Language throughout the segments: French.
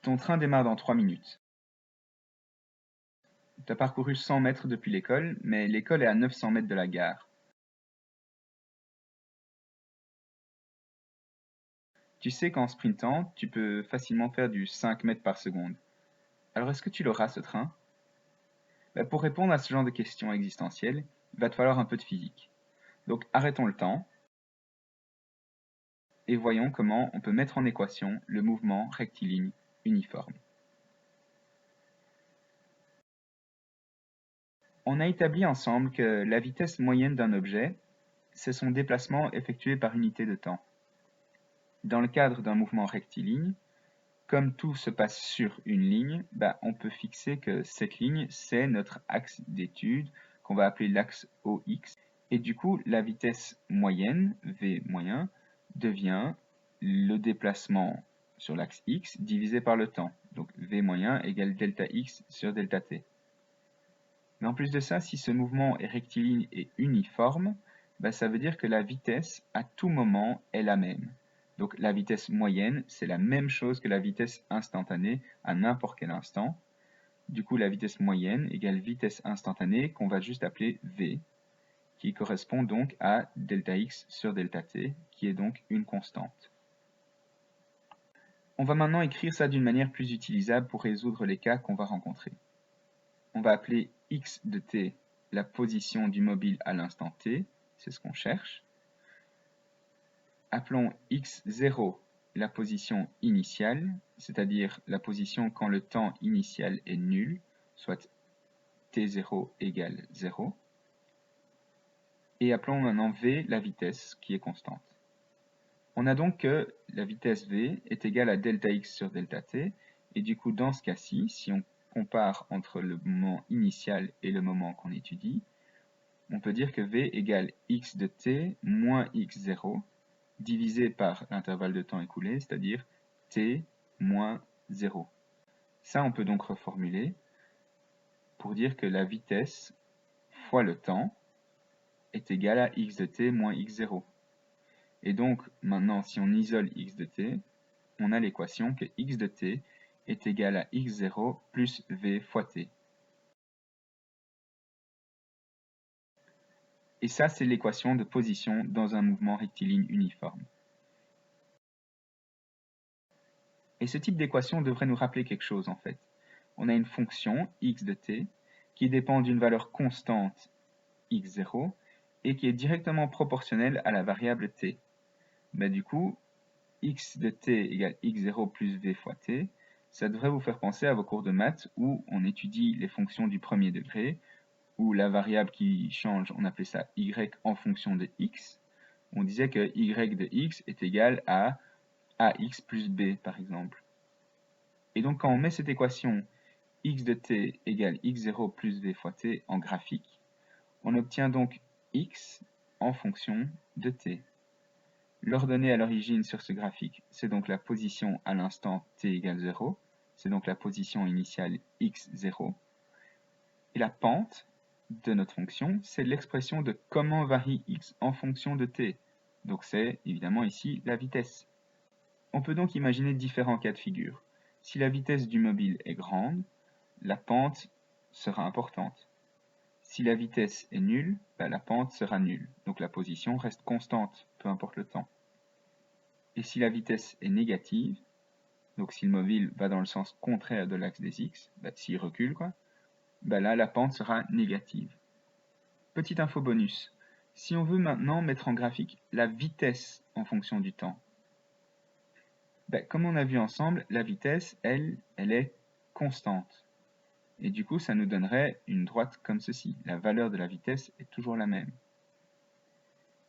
Ton train démarre dans 3 minutes. Tu as parcouru 100 mètres depuis l'école, mais l'école est à 900 mètres de la gare. Tu sais qu'en sprintant, tu peux facilement faire du 5 mètres par seconde. Alors est-ce que tu l'auras ce train? Pour répondre à ce genre de questions existentielles, il va te falloir un peu de physique. Donc arrêtons le temps et voyons comment on peut mettre en équation le mouvement rectiligne uniforme. On a établi ensemble que la vitesse moyenne d'un objet, c'est son déplacement effectué par unité de temps. Dans le cadre d'un mouvement rectiligne, comme tout se passe sur une ligne, on peut fixer que cette ligne, c'est notre axe d'étude, qu'on va appeler l'axe OX. Et du coup, la vitesse moyenne, V moyen, devient le déplacement sur l'axe X divisé par le temps. Donc V moyen égale delta X sur delta T. Mais en plus de ça, si ce mouvement est rectiligne et uniforme, ça veut dire que la vitesse, à tout moment, est la même. Donc la vitesse moyenne, c'est la même chose que la vitesse instantanée à n'importe quel instant. Du coup, la vitesse moyenne égale vitesse instantanée qu'on va juste appeler V, qui correspond donc à delta x sur delta t, qui est donc une constante. On va maintenant écrire ça d'une manière plus utilisable pour résoudre les cas qu'on va rencontrer. On va appeler x de t la position du mobile à l'instant t, c'est ce qu'on cherche. Appelons x0 la position initiale, c'est-à-dire la position quand le temps initial est nul, soit t0 égale 0. Et appelons maintenant v la vitesse, qui est constante. On a donc que la vitesse v est égale à delta x sur delta t, et du coup dans ce cas-ci, si on compare entre le moment initial et le moment qu'on étudie, on peut dire que v égale x de t moins x0, divisé par l'intervalle de temps écoulé, c'est-à-dire t moins 0. Ça, on peut donc reformuler pour dire que la vitesse fois le temps est égale à x de t moins x0. Et donc, maintenant, si on isole x de t, on a l'équation que x de t est égal à x0 plus v fois t. Et ça, c'est l'équation de position dans un mouvement rectiligne uniforme. Et ce type d'équation devrait nous rappeler quelque chose en fait. On a une fonction x de t qui dépend d'une valeur constante x0 et qui est directement proportionnelle à la variable t. Du coup, x de t égale x0 plus v fois t, ça devrait vous faire penser à vos cours de maths où on étudie les fonctions du premier degré, où la variable qui change, on appelait ça y en fonction de x. On disait que y de x est égal à ax plus b, par exemple. Et donc, quand on met cette équation x de t égale x0 plus v fois t en graphique, on obtient donc x en fonction de t. L'ordonnée à l'origine sur ce graphique, c'est donc la position à l'instant t égale 0, c'est donc la position initiale x0. Et la pente de notre fonction, c'est l'expression de comment varie x en fonction de t. Donc c'est évidemment ici la vitesse. On peut donc imaginer différents cas de figure. Si la vitesse du mobile est grande, la pente sera importante. Si la vitesse est nulle, la pente sera nulle. Donc la position reste constante, peu importe le temps. Et si la vitesse est négative, donc si le mobile va dans le sens contraire de l'axe des x, s'il recule, là la pente sera négative. Petite info bonus, si on veut maintenant mettre en graphique la vitesse en fonction du temps, comme on a vu ensemble, la vitesse, elle est constante. Et du coup, ça nous donnerait une droite comme ceci. La valeur de la vitesse est toujours la même.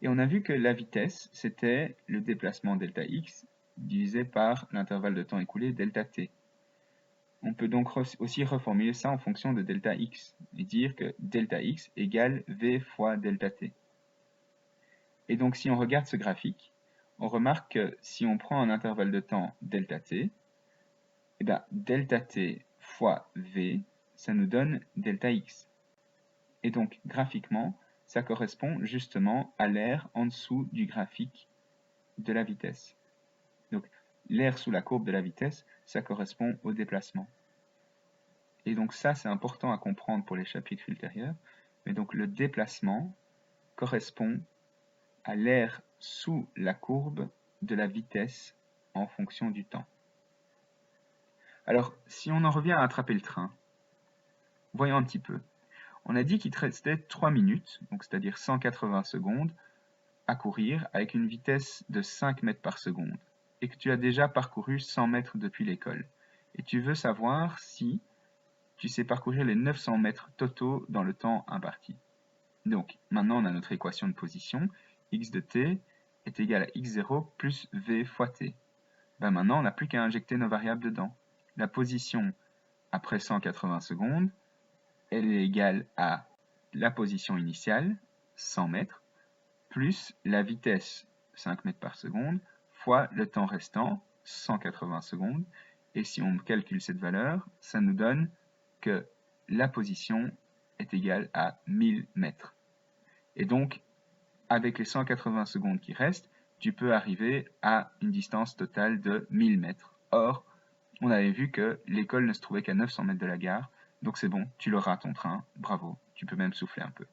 Et on a vu que la vitesse, c'était le déplacement delta x divisé par l'intervalle de temps écoulé delta t. On peut donc aussi reformuler ça en fonction de delta x et dire que delta x égale v fois delta t. Et donc si on regarde ce graphique, on remarque que si on prend un intervalle de temps delta t, delta t fois v, ça nous donne delta x. Et donc graphiquement, ça correspond justement à l'aire en dessous du graphique de la vitesse. Donc l'aire sous la courbe de la vitesse, ça correspond au déplacement. Et donc ça, c'est important à comprendre pour les chapitres ultérieurs. Mais donc le déplacement correspond à l'aire sous la courbe de la vitesse en fonction du temps. Alors, si on en revient à attraper le train, voyons un petit peu. On a dit qu'il te restait 3 minutes, donc c'est-à-dire 180 secondes, à courir avec une vitesse de 5 mètres par seconde, et que tu as déjà parcouru 100 mètres depuis l'école. Et tu veux savoir si tu sais parcourir les 900 mètres totaux dans le temps imparti. Donc, maintenant on a notre équation de position, x de t est égal à x0 plus v fois t. Ben maintenant, on n'a plus qu'à injecter nos variables dedans. La position après 180 secondes, elle est égale à la position initiale, 100 mètres, plus la vitesse, 5 mètres par seconde, fois le temps restant, 180 secondes. Et si on calcule cette valeur, ça nous donne que la position est égale à 1000 mètres. Et donc, avec les 180 secondes qui restent, tu peux arriver à une distance totale de 1000 mètres. Or, on avait vu que l'école ne se trouvait qu'à 900 mètres de la gare, donc c'est bon, tu l'auras ton train, bravo, tu peux même souffler un peu.